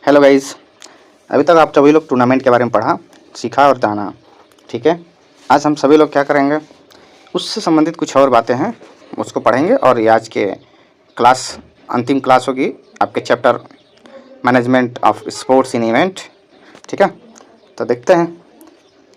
Hello guys. अभी तक आप सभी लोग टूर्नामेंट के बारे में पढ़ा, सीखा और जाना। ठीक है, आज हम सभी लोग क्या करेंगे, उससे संबंधित कुछ और बातें हैं उसको पढ़ेंगे। और ये आज के क्लास अंतिम क्लास होगी आपके chapter management of sports in event. ठीक है, तो देखते हैं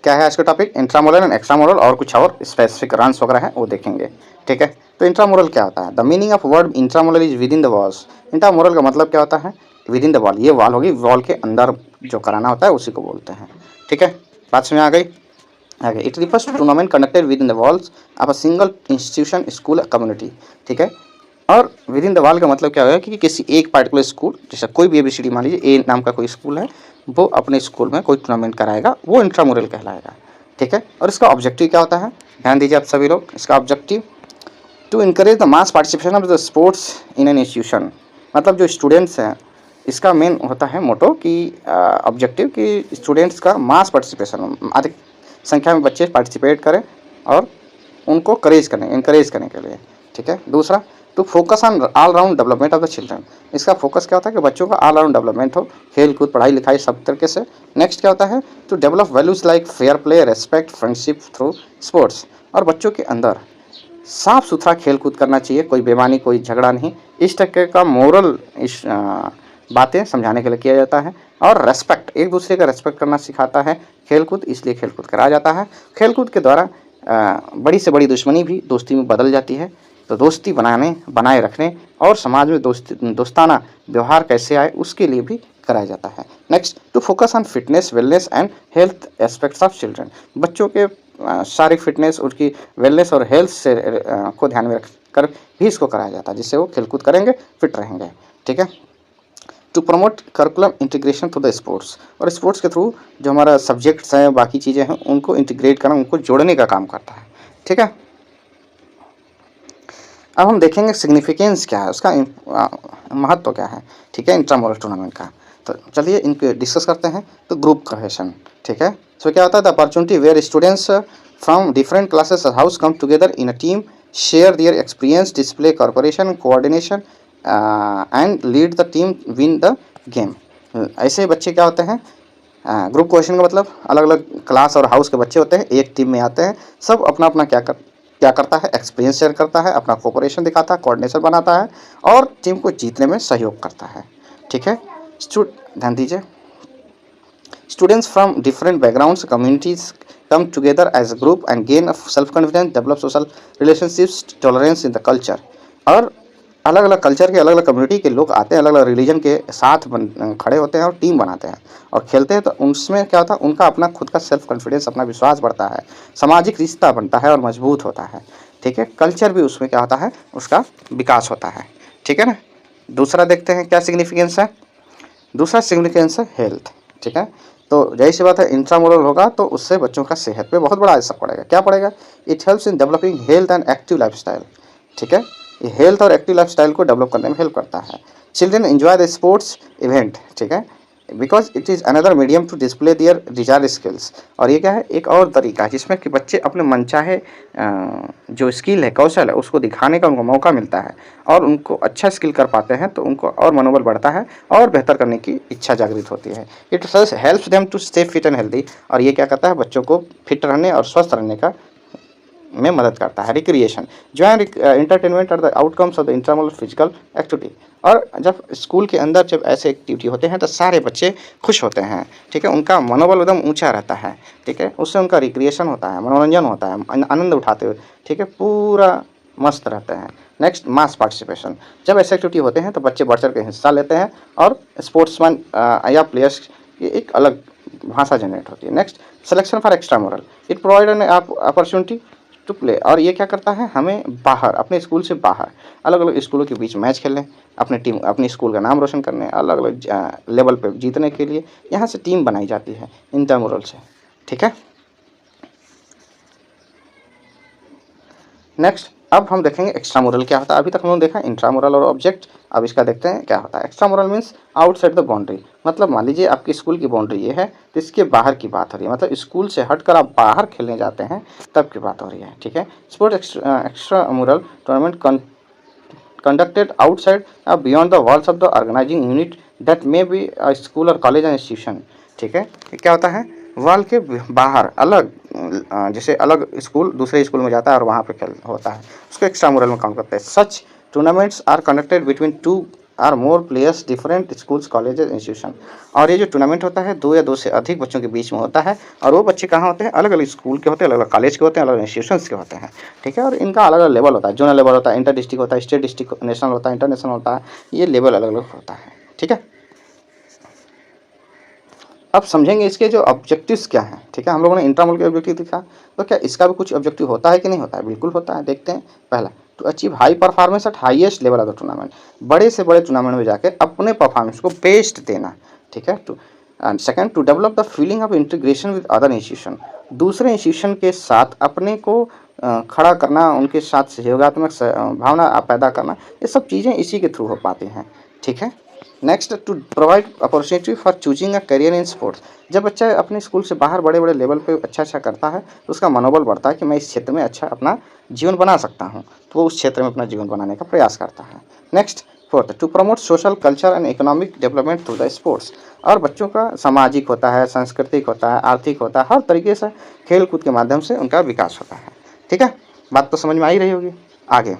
क्या है आज का टॉपिक। इंट्रामोरल एंड एक्स्ट्रामोरल और कुछ और स्पेसिफिक रन्स वगैरह है वो देखेंगे। ठीक है, तो इंट्रामोरल क्या होता है? The meaning of word intramural is within the walls. Intramural का मतलब क्या होता है? Within the wall. ये वॉल होगी, वॉल के अंदर जो कराना होता है उसी को बोलते हैं। ठीक है, बात समझ आ गई? आगे, it refers to tournament conducted within the walls of a single institution, school, community. ठीक है, और विद इन द वॉल का मतलब क्या होगा कि किसी एक पार्टिकुलर स्कूल, जैसे कोई भी ABCD मान लीजिए ए नाम का कोई स्कूल है, वो अपने स्कूल में कोई टूर्नामेंट कराएगा, वो इंट्रामुरल कहलाएगा। ठीक है, और इसका ऑब्जेक्टिव क्या होता है, ध्यान दीजिए आप सभी लोग। इसका objective to encourage the mass participation of the sports in an institution. मतलब जो स्टूडेंट्स हैं, इसका मेन होता है मोटो कि ऑब्जेक्टिव कि स्टूडेंट्स का मास पार्टिसिपेशन, अधिक संख्या में बच्चे पार्टिसिपेट करें और उनको इनकरेज करने के लिए। ठीक है, दूसरा to focus on all round development of the children. इसका फोकस क्या होता है कि बच्चों का ऑल राउंड डेवलपमेंट हो, खेल कूद पढ़ाई लिखाई सब तरीके से। नेक्स्ट क्या होता है, to develop values like fair play, respect, friendship through sports. और बच्चों के अंदर साफ सुथरा खेल कूद करना चाहिए, कोई बेईमानी, कोई झगड़ा नहीं, इस तरह का मोरल बातें समझाने के लिए किया जाता है। और रेस्पेक्ट, एक दूसरे का रेस्पेक्ट करना सिखाता है खेलकूद, इसलिए खेलकूद कराया जाता है। खेलकूद के द्वारा बड़ी से बड़ी दुश्मनी भी दोस्ती में बदल जाती है। तो दोस्ती बनाए रखने और समाज में दोस्ताना व्यवहार कैसे आए उसके लिए भी कराया जाता है। Next, to focus on fitness, wellness and health aspects of children. बच्चों के शारीरिक फिटनेस, उनकी वेलनेस और हेल्थ से को ध्यान में रखकर भी इसको कराया जाता है, जिससे वो खेलकूद करेंगे, फिट रहेंगे। ठीक है, to promote curriculum integration through the sports. और स्पोर्ट्स के थ्रू जो हमारा सब्जेक्ट्स हैं, बाकी चीज़ें हैं, उनको इंटीग्रेट करना, उनको जोड़ने का काम करता है। ठीक है, अब हम देखेंगे सिग्निफिकेंस क्या है, उसका महत्व क्या है। ठीक है, इंट्रामुरल टूर्नामेंट का। तो चलिए इनको डिस्कस करते हैं। तो ग्रुप कोहेशन, ठीक है, सो क्या होता है, the opportunity where students from different classes house come together in a team, share their experience, display corporation, coordination and lead the team win the game. ऐसे बच्चे क्या होते हैं, ग्रुप कोहेशन का मतलब अलग अलग क्लास और हाउस के बच्चे होते हैं, एक टीम में आते हैं, सब अपना अपना क्या करता है, एक्सपीरियंस शेयर करता है, अपना कोऑपरेशन दिखाता है, कोऑर्डिनेशन बनाता है और टीम को जीतने में सहयोग करता है। ठीक है, ध्यान दीजिए, students from different backgrounds, communities come together as a group and gain self confidence, develop social relationships, tolerance in the culture. और अलग अलग कल्चर के, अलग अलग कम्युनिटी के लोग आते हैं, अलग अलग रिलीजन के साथ खड़े होते हैं और टीम बनाते हैं और खेलते हैं। तो उसमें क्या होता है, उनका अपना खुद का सेल्फ कॉन्फिडेंस, अपना विश्वास बढ़ता है, सामाजिक रिश्ता बनता है और मजबूत होता है। ठीक है, कल्चर भी उसमें क्या होता है, उसका विकास होता है। ठीक है ना। दूसरा देखते हैं क्या सिग्निफिकेंस है। दूसरा सिग्निफिकेंस है हेल्थ। ठीक है, तो जैसी सी बात है, इंट्रामुरल होगा तो उससे बच्चों का सेहत पे बहुत बड़ा असर पड़ेगा। क्या पड़ेगा, it helps in developing health and active lifestyle. ठीक है, ये हेल्थ और एक्टिव लाइफस्टाइल को डेवलप करने में हेल्प करता है। Children enjoy the sports event, ठीक है, because it is another medium to display their desire skills. और ये क्या है, एक और तरीका है जिसमें कि बच्चे अपने मनचाहे जो स्किल है, कौशल है, उसको दिखाने का उनको मौका मिलता है और उनको अच्छा स्किल कर पाते हैं तो उनको और मनोबल बढ़ता है और बेहतर करने की इच्छा जागृत होती है। It helps them to stay fit and healthy. और ये क्या करता है, बच्चों को फिट रहने और स्वस्थ रहने का में मदद करता है। Recreation, join entertainment are the outcomes of the internal physical activity. और जब स्कूल के अंदर जब ऐसे एक्टिविटी होते हैं तो सारे बच्चे खुश होते हैं। ठीक है, उनका मनोबल एकदम ऊंचा रहता है। ठीक है, उससे उनका रिक्रिएशन होता है, मनोरंजन होता है, आनंद उठाते हुए, ठीक है, पूरा मस्त रहते हैं। नेक्स्ट, मास पार्टिसिपेशन, जब ऐसे एक्टिविटी होते हैं तो बच्चे बढ़ चढ़ के हिस्सा लेते हैं और स्पोर्ट्समैन या प्लेयर्स की एक अलग भाषा जनरेट होती है। Next, selection for extra moral, it provide an opportunity to play. और ये क्या करता है, हमें बाहर, अपने स्कूल से बाहर अलग अलग स्कूलों के बीच मैच खेलने, अपनी स्कूल का नाम रोशन करने, अलग अलग लेवल पे जीतने के लिए यहाँ से टीम बनाई जाती है इंट्रामुरल से। ठीक है, नेक्स्ट अब हम देखेंगे एक्स्ट्रामुरल क्या होता है। अभी तक हम लोग देखा इंट्रामुरल और ऑब्जेक्ट, अब इसका देखते हैं क्या होता है। एक्स्ट्रामुरल मीन्स आउटसाइड द बाउंड्री। मतलब मान लीजिए आपकी स्कूल की बाउंड्री ये है तो इसके बाहर की बात हो रही है, मतलब स्कूल से हटकर आप बाहर खेलने जाते हैं तब की बात हो रही है। ठीक है, sports extramural tournament conducted outside beyond the walls of the organizing unit that may be a school or college and institution। ठीक है, ये क्या होता है, वॉल के बाहर अलग जैसे अलग स्कूल दूसरे स्कूल में जाता है और वहाँ पे खेल होता है, उसको एक्स्ट्रा मुरल में काउंट करते हैं। Such tournaments are conducted between 2 or more players different schools colleges institution. और ये जो टूर्नामेंट होता है 2 या 2 से अधिक बच्चों के बीच में होता है, और वो बच्चे कहाँ होते हैं, अलग अलग स्कूल के होते हैं, अलग अलग कॉलेज के होते हैं, अलग अलग इंस्टीट्यूशंस के होते हैं। ठीक है, और इनका अलग अलग लेवल होता है, जोनल लेवल होता है, इंटर डिस्ट्रिक्ट होता है, स्टेट डिस्ट्रिक्ट, नेशनल होता है, इंटरनेशनल होता है, ये लेवल अलग अलग होता है। ठीक है, अब समझेंगे इसके जो ऑब्जेक्टिव्स क्या हैं। ठीक है, हम लोगों ने इंट्रामुल के ऑब्जेक्टिव दिखा, तो क्या इसका भी कुछ ऑब्जेक्टिव होता है कि नहीं होता है? बिल्कुल होता है। देखते हैं। पहला, to achieve high performance at highest level of the tournament, बड़े से बड़े टूर्नामेंट में जाकर अपने परफॉर्मेंस को बेस्ट देना। ठीक है, to end second, to develop the feeling of integration with other institution, दूसरे इंस्टीट्यूशन के साथ अपने को खड़ा करना, उनके साथ सहयोगात्मक भावना पैदा करना, ये सब चीज़ें इसी के थ्रू हो पाती हैं। ठीक है, next, to provide opportunity for choosing a career in sports, जब बच्चा अपने स्कूल से बाहर बड़े बड़े लेवल पे अच्छा करता है तो उसका मनोबल बढ़ता है कि मैं इस क्षेत्र में अच्छा अपना जीवन बना सकता हूँ, तो वो उस क्षेत्र में अपना जीवन बनाने का प्रयास करता है। Next, fourth, to promote social culture and economic development through the sports, और बच्चों का सामाजिक होता है, सांस्कृतिक होता है, आर्थिक होता है, हर तरीके से खेल कूद के माध्यम से उनका विकास होता है। ठीक है, बात तो समझ में आ ही रही होगी। आगे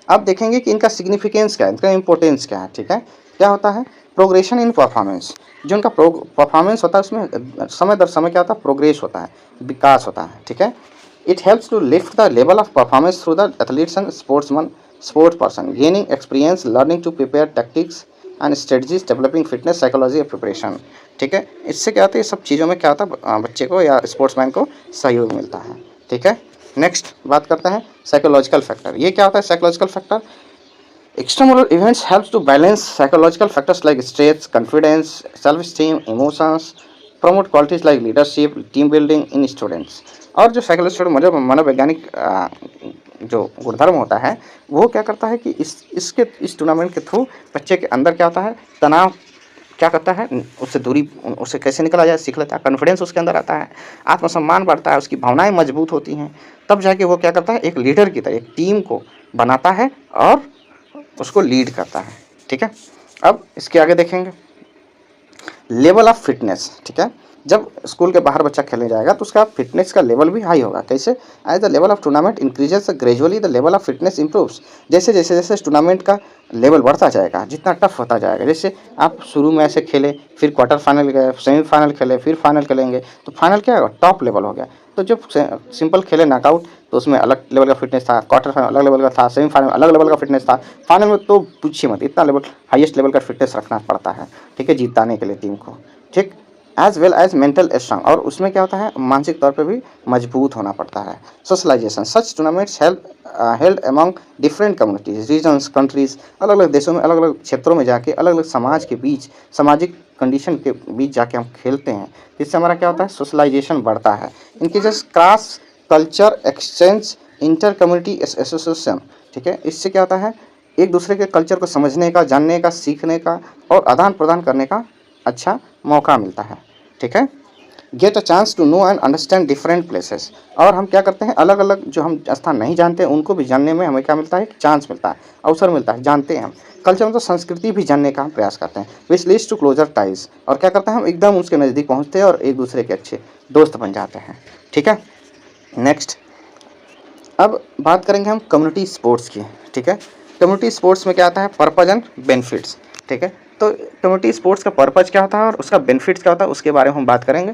अब देखेंगे कि इनका सिग्निफिकेंस क्या है, इनका इंपॉर्टेंस क्या है। ठीक है, क्या होता है, प्रोग्रेशन इन परफॉर्मेंस, जो उनका परफॉर्मेंस होता है उसमें समय दर समय क्या होता है, प्रोग्रेस होता है, विकास होता है। ठीक है, it helps to lift the level of performance through the athletes and sports person gaining experience, learning to prepare tactics and strategies, developing fitness, psychology of preparation. ठीक है, इससे क्या होता है, सब चीज़ों में क्या होता है, बच्चे को या स्पोर्ट्समैन को सहयोग मिलता है। ठीक है, नेक्स्ट बात करते हैं साइकोलॉजिकल फैक्टर। ये क्या होता है psychological factor? Extramural events helps to balance psychological factors like stress, confidence, self-esteem, emotions, promote qualities like leadership, team building in students। और जो साइकोलॉजिकल मनोवैज्ञानिक जो गुणधर्म होता है वो क्या करता है कि इस टूर्नामेंट के थ्रू बच्चे के अंदर क्या होता है, तनाव क्या करता है, उससे दूरी, उससे कैसे निकला जाए सीख लेता है, कॉन्फिडेंस उसके अंदर आता है, आत्मसम्मान बढ़ता है, उसकी भावनाएं मजबूत होती हैं, तब जाके वो क्या करता है, एक लीडर की तरह एक टीम को बनाता है और उसको लीड करता है। ठीक है, अब इसके आगे देखेंगे लेवल ऑफ फिटनेस। ठीक है, जब स्कूल के बाहर बच्चा खेलने जाएगा तो उसका फिटनेस का लेवल भी हाई होगा। कैसे? As the level of tournament increases gradually the level of fitness improves, जैसे जैसे जैसे टूर्नामेंट का लेवल बढ़ता जाएगा, जितना टफ होता जाएगा, जैसे आप शुरू में ऐसे खेले, फिर क्वार्टर फाइनल गए, सेमीफाइनल खेले, फिर फाइनल खेलेंगे, तो फाइनल क्या होगा, टॉप लेवल हो गया। तो जब सिंपल खेले नॉकआउट तो उसमें अलग लेवल का फिटनेस था, क्वार्टर फाइनल अलग लेवल का था, सेमीफाइनल अलग लेवल का फिटनेस था, फाइनल में तो पूछिए मत, इतना लेवल हाईएस्ट लेवल का फिटनेस रखना पड़ता है। ठीक है, जीताने के लिए टीम को। ठीक, as well as mental strong, और उसमें क्या होता है, मानसिक तौर पे भी मजबूत होना पड़ता है। Socialisation, such tournaments held among different communities, regions, countries, अलग अलग देशों में, अलग अलग क्षेत्रों में जाके, अलग अलग समाज के बीच, सामाजिक कंडीशन के बीच जाके हम खेलते हैं, जिससे हमारा क्या होता है, सोशलाइजेशन बढ़ता है। इनके जैसे cross culture exchange, inter community association. ठीक है, इससे क्या होता है, एक दूसरे के कल्चर को समझने का, जानने का, सीखने का और आदान प्रदान करने का अच्छा मौका मिलता है। ठीक है, get a chance to know and understand different places, और हम क्या करते हैं, अलग अलग जो हम स्थान नहीं जानते हैं उनको भी जानने में हमें क्या मिलता है, चांस मिलता है, अवसर मिलता है, जानते हैं हम कल्चर मतलब संस्कृति भी जानने का हम प्रयास करते हैं। Which leads to closer ties, और क्या करते हैं, हम एकदम उसके नज़दीक पहुँचते हैं और एक दूसरे के अच्छे दोस्त बन जाते हैं। ठीक है, नेक्स्ट अब बात करेंगे हम कम्युनिटी स्पोर्ट्स की। ठीक है, कम्युनिटी स्पोर्ट्स में क्या आता है, पर्पज एंड बेनिफिट्स। ठीक है, तो कम्युनिटी स्पोर्ट्स का पर्पज क्या होता है और उसका बेनिफिट्स क्या होता है, उसके बारे में हम बात करेंगे।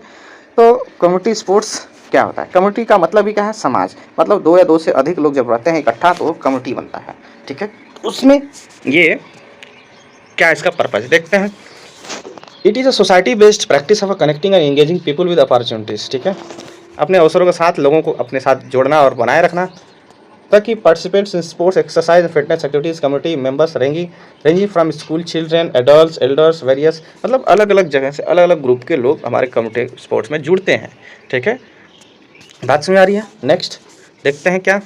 तो कम्युनिटी स्पोर्ट्स क्या होता है, कम्युनिटी का मतलब ही क्या है, समाज, मतलब 2 या 2 से अधिक लोग जब रहते हैं इकट्ठा तो वो कम्युनिटी बनता है। ठीक है, उसमें ये क्या इसका पर्पज देखते हैं। It is a society based practice of connecting and engaging people with opportunities. ठीक है, अपने अवसरों के साथ लोगों को अपने साथ जोड़ना और बनाए रखना, ताकि participants in sports exercise fitness activities community members ranging from school children adults elders various, मतलब अलग अलग जगह से अलग अलग ग्रुप के लोग हमारे कम्युनिटी स्पोर्ट्स में जुड़ते हैं। ठीक है, बात समझ आ रही है। नेक्स्ट देखते हैं क्या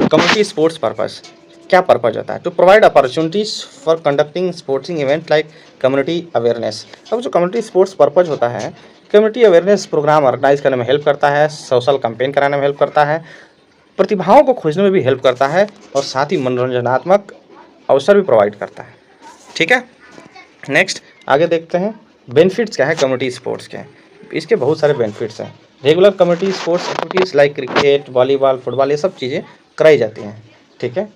कम्युनिटी स्पोर्ट्स पर्पस, क्या पर्पज होता है, to provide opportunities for conducting sportsing event like community awareness. अब जो कम्युनिटी स्पोर्ट्स पर्पज होता है, कम्युनिटी अवेयरनेस प्रोग्राम ऑर्गेनाइज करने में हेल्प करता है, सोशल कैंपेन कराने में हेल्प करता है, प्रतिभाओं को खोजने में भी हेल्प करता है और साथ ही मनोरंजनात्मक अवसर भी प्रोवाइड करता है। ठीक है, नेक्स्ट आगे देखते हैं बेनिफिट्स क्या है कम्युनिटी स्पोर्ट्स के। इसके बहुत सारे बेनिफिट्स हैं। Regular community sports activities like cricket, volleyball, football, ये सब चीज़ें कराई जाती हैं। ठीक है,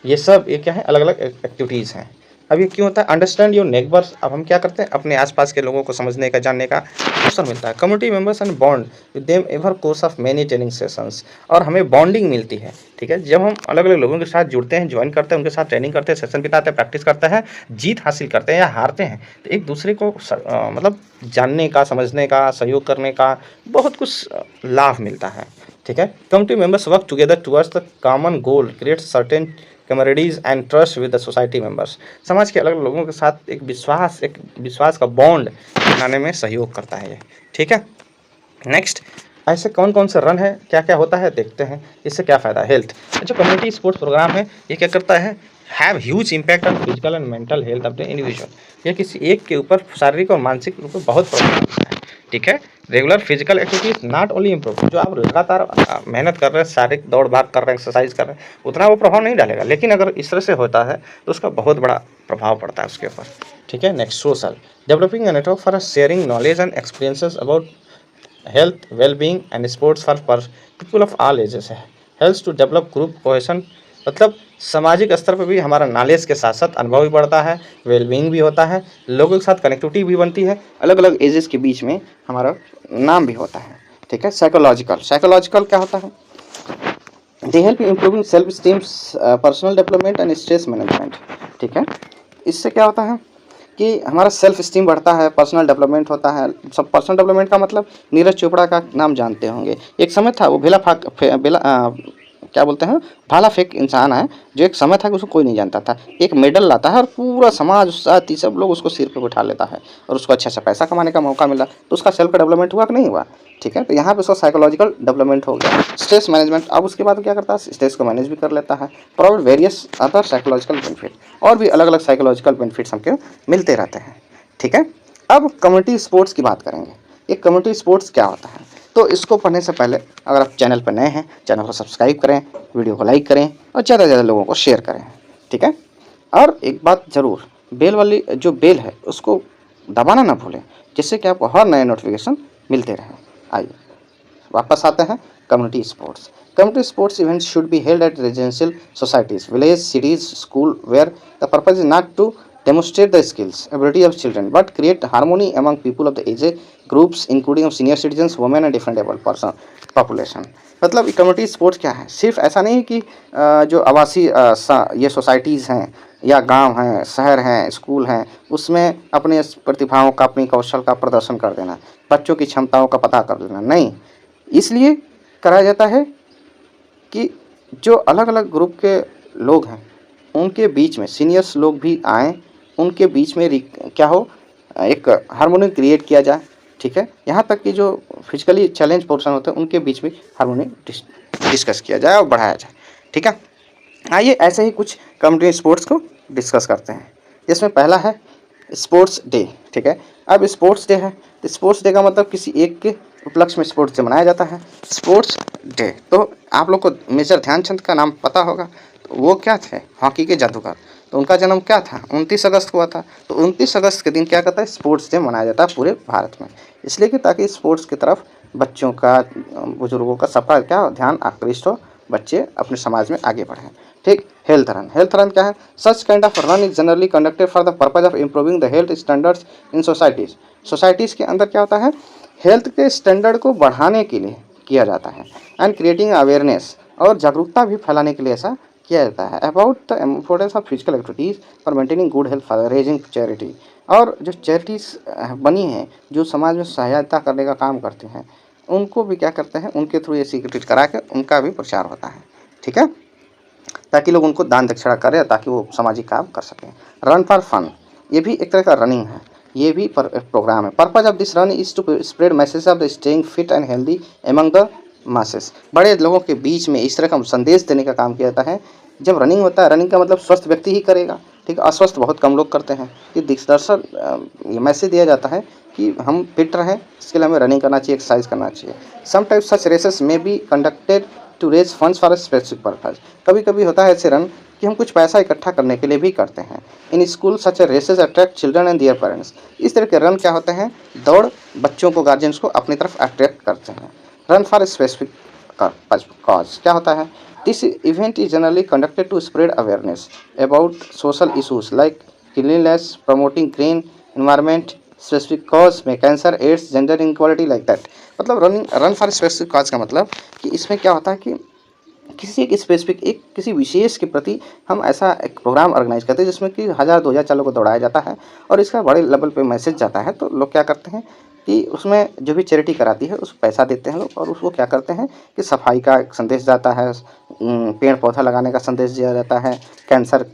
ये सब ये क्या है, अलग अलग एक्टिविटीज़ हैं। अब ये क्यों होता है, अंडरस्टैंड योर नेबर्स। अब हम क्या करते हैं, अपने आसपास के लोगों को समझने का, जानने का अवसर मिलता है। Community members and bond with them ever course of many training sessions, और हमें बॉन्डिंग मिलती है। ठीक है, जब हम अलग अलग लोगों के साथ जुड़ते हैं, ज्वाइन करते हैं, उनके साथ ट्रेनिंग करते हैं, सेशन बिताते हैं, प्रैक्टिस करते हैं, जीत हासिल करते हैं या हारते हैं, तो एक दूसरे को मतलब जानने का, समझने का, सहयोग करने का बहुत कुछ लाभ मिलता है। ठीक है, community members work together towards the common goal, create certain camaraderie and trust with the society members. समाज के अलग अलग लोगों के साथ एक विश्वास का बॉन्ड बनाने में सहयोग करता है ये। ठीक है, नेक्स्ट ऐसे कौन कौन से रन है, क्या क्या होता है देखते हैं, इससे क्या फ़ायदा है। हेल्थ, जो कम्युनिटी स्पोर्ट्स प्रोग्राम है ये क्या करता है, have huge impact on physical and mental health of the individual. ये किसी एक के ऊपर शारीरिक और मानसिक रूप में बहुत प्रभाव डालता है। ठीक है, regular physical activities not only improve, जो आप लगातार मेहनत कर रहे हैं, शारीरिक दौड़ भाग कर रहे हैं, एक्सरसाइज कर रहे हैं, उतना वो प्रभाव नहीं डालेगा, लेकिन अगर इस तरह से होता है तो उसका बहुत बड़ा प्रभाव पड़ता है उसके ऊपर। ठीक है, next social, developing a network for sharing knowledge and experiences about health, wellbeing and sports for people of all ages है, helps to develop group cohesion. मतलब सामाजिक स्तर पर भी हमारा नॉलेज के साथ साथ अनुभव भी बढ़ता है, वेलबींग भी होता है, लोगों के साथ कनेक्टिविटी भी बनती है, अलग अलग एजेस के बीच में हमारा नाम भी होता है। ठीक है, साइकोलॉजिकल क्या होता है, they help improving self esteem, personal development and stress management. ठीक है, इससे क्या होता है कि हमारा सेल्फ स्टीम बढ़ता है, पर्सनल डेवलपमेंट होता है। सब पर्सनल डेवलपमेंट का मतलब नीरज चोपड़ा का नाम जानते होंगे, एक समय था वो क्या बोलते हैं, भाला फेंक इंसान है, जो एक समय था कि उसको कोई नहीं जानता था, एक मेडल लाता है और पूरा समाज साथी सब लोग उसको सिर पे बिठा लेता है और उसको अच्छा सा पैसा कमाने का मौका मिला, तो उसका सेल्फ डेवलपमेंट हुआ कि नहीं हुआ। ठीक है, तो यहाँ पे उसका साइकोलॉजिकल डेवलपमेंट हो गया। स्ट्रेस मैनेजमेंट, अब उसके बाद क्या करता है, स्ट्रेस को मैनेज भी कर लेता है। Provide various other psychological benefit, और भी अलग अलग साइकोलॉजिकल बेनिफिट्स हमको मिलते रहते हैं। ठीक है, अब कम्युनिटी स्पोर्ट्स की बात करेंगे। ये कम्युनिटी स्पोर्ट्स क्या होता है, तो इसको पढ़ने से पहले अगर आप चैनल पर नए हैं, चैनल को सब्सक्राइब करें, वीडियो को लाइक करें और ज़्यादा से ज़्यादा लोगों को शेयर करें। ठीक है, और एक बात ज़रूर, बेल वाली जो बेल है उसको दबाना ना भूलें, जिससे कि आपको हर नए नोटिफिकेशन मिलते रहें। आइए वापस आते हैं community sports. Community sports events should be held at residential societies, village, cities, school, where the purpose is not to demonstrate the skills, ability of children, but create harmony among people of the age groups, including of senior citizens, women and different able person population। मतलब community sports क्या है, सिर्फ ऐसा नहीं है कि जो आवासीय ये सोसाइटीज़ हैं या गांव हैं, शहर हैं, स्कूल हैं, उसमें अपने प्रतिभाओं का, अपनी कौशल का प्रदर्शन कर देना, बच्चों की क्षमताओं का पता कर लेना, नहीं, इसलिए कराया जाता है कि जो अलग अलग ग्रुप के लोग हैं उनके बीच में सीनियर्स लोग भी आएँ, उनके बीच में क्या हो, एक हार्मोनी क्रिएट किया जाए। ठीक है, यहाँ तक कि जो फिजिकली चैलेंज पर्सन होते हैं उनके बीच में हार्मोनी डिस्कस किया जाए और बढ़ाया जाए। ठीक है, आइए ऐसे ही कुछ कम्युनिटी स्पोर्ट्स को डिस्कस करते हैं, जिसमें पहला है स्पोर्ट्स डे। ठीक है, अब स्पोर्ट्स डे है तो स्पोर्ट्स डे का मतलब किसी एक के उपलक्ष्य में स्पोर्ट्स डे मनाया जाता है, स्पोर्ट्स डे। तो आप लोग को मेजर ध्यानचंद का नाम पता होगा, तो वो क्या थे, हॉकी के जादूगर। तो उनका जन्म क्या था, 29 अगस्त हुआ था। तो 29 अगस्त के दिन क्या करता है, स्पोर्ट्स डे मनाया जाता है पूरे भारत में, इसलिए कि ताकि स्पोर्ट्स की तरफ बच्चों का, बुजुर्गों का सबका क्या ध्यान आकृष्ट हो, बच्चे अपने समाज में आगे बढ़ें। ठीक, हेल्थ रन क्या है, such kind of run is generally conducted for the purpose of improving the health standards in societies के अंदर क्या होता है, हेल्थ के स्टैंडर्ड को बढ़ाने के लिए किया जाता है, एंड क्रिएटिंग अवेयरनेस, और जागरूकता भी फैलाने के लिए ऐसा किया जाता है, about the importance of physical activities for maintaining good health for raising charity. और जो चैरिटीज़ बनी हैं, जो समाज में सहायता करने का काम करते हैं, उनको भी क्या करते हैं, उनके थ्रू ये सिक्योरिटी करा के उनका भी प्रचार होता है। ठीक है, ताकि लोग उनको दान दक्षिणा करें, ताकि वो सामाजिक काम कर सकें। रन फॉर फन, ये भी एक तरह का रनिंग है, ये भी प्रोग्राम है। Purpose of this run is to spread message of the staying fit and healthy among the masses. बड़े लोगों के बीच में इस तरह का संदेश देने का काम किया जाता है। जब रनिंग होता है, रनिंग का मतलब स्वस्थ व्यक्ति ही करेगा, ठीक है, अस्वस्थ बहुत कम लोग करते हैं। ये दरअसल ये मैसेज दिया जाता है कि हम फिट रहें, इसके लिए हमें रनिंग करना चाहिए, एक्सरसाइज करना चाहिए। Some type such races may be conducted to raise funds for a specific purpose. कभी कभी होता है ऐसे रन कि हम कुछ पैसा इकट्ठा करने के लिए भी करते हैं। In school such a races attract children and their parents. इस तरह के रन क्या होते हैं, दौड़ बच्चों को, गार्जियंस को अपनी तरफ अट्रैक्ट करते हैं। Run for a specific cause क्या होता है, this event is generally conducted to spread awareness about social issues like cleanliness, promoting green environment, specific cause में cancer, AIDS, gender inequality like that. मतलब रन फॉर स्पेसिफिक कॉज का मतलब कि इसमें क्या होता है कि किसी एक स्पेसिफिक, एक किसी विशेष के प्रति हम ऐसा एक प्रोग्राम ऑर्गेनाइज करते हैं जिसमें कि 1000-2000 चालों को दौड़ाया जाता है और इसका बड़े लेवल पे मैसेज जाता है। तो लोग क्या करते हैं कि उसमें जो भी चैरिटी कराती है उस पैसा देते हैं लोग, और उसको क्या करते हैं कि सफाई का एक संदेश जाता है, पेड़ पौधा लगाने का संदेश दिया जाता है, कैंसर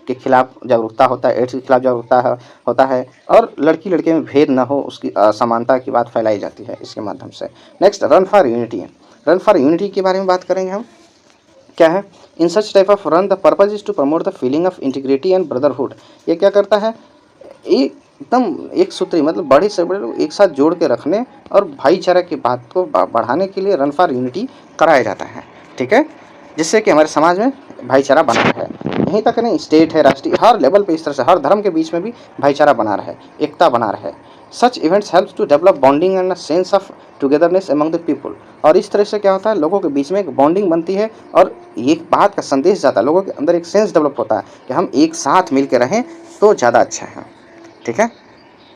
के खिलाफ जागरूकता होता है, एड्स के खिलाफ जागरूकता होता है, और लड़की लड़के में भेद न हो उसकी असमानता की बात फैलाई जाती है इसके माध्यम से। Next, run for unity. Run for unity के बारे में बात करेंगे हम। क्या है, in such type of run the purpose is to promote the feeling of integrity and brotherhood. ये क्या करता है, एकदम एक सूत्री, मतलब बड़े से बड़े लोग एक साथ जोड़ के रखने और भाईचारा की बात को बढ़ाने के लिए रन फॉर यूनिटी कराया जाता है। ठीक है, जिससे कि हमारे समाज में भाईचारा बना रहे। यहीं तक नहीं, स्टेट है, राष्ट्रीय, हर लेवल पे इस तरह से हर धर्म के बीच में भी भाईचारा बना रहे, एकता बना रहे। Such events help to develop bonding and sense of togetherness among the people. और इस तरह से क्या होता है, लोगों के बीच में एक बॉन्डिंग बनती है और ये बात का संदेश जाता है, लोगों के अंदर एक सेंस डेवलप होता है कि हम एक साथ मिल के रहें तो ज़्यादा अच्छा है। ठीक है,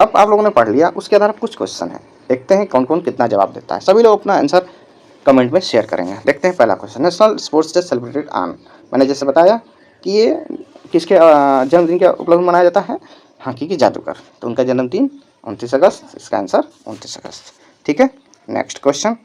अब आप लोगों ने पढ़ लिया, उसके आधार पर कुछ क्वेश्चन है, देखते हैं कौन कौन कितना जवाब देता है। सभी लोग अपना आंसर कमेंट में शेयर करेंगे। देखते हैं पहला question, national sports day celebrated on. मैंने जैसे बताया कि ये किसके जन्मदिन के उपलक्ष्य में मनाया जाता है, हॉकी के जादूगर, तो उनका जन्मदिन 29 अगस्त, इसका आंसर 29 अगस्त। ठीक है, next question,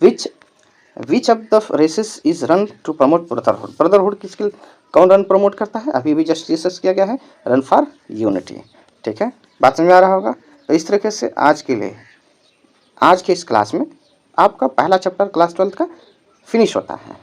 which of the races is run to promote brotherhood. Brotherhood किसके, कौन रन प्रमोट करता है, अभी भी जस्ट डिस्कस किया गया है, रन फॉर यूनिटी। ठीक है, बात समझ में आ रहा होगा। तो इस तरीके से आज के लिए, आज के इस क्लास में आपका पहला चैप्टर क्लास 12 का फिनिश होता है।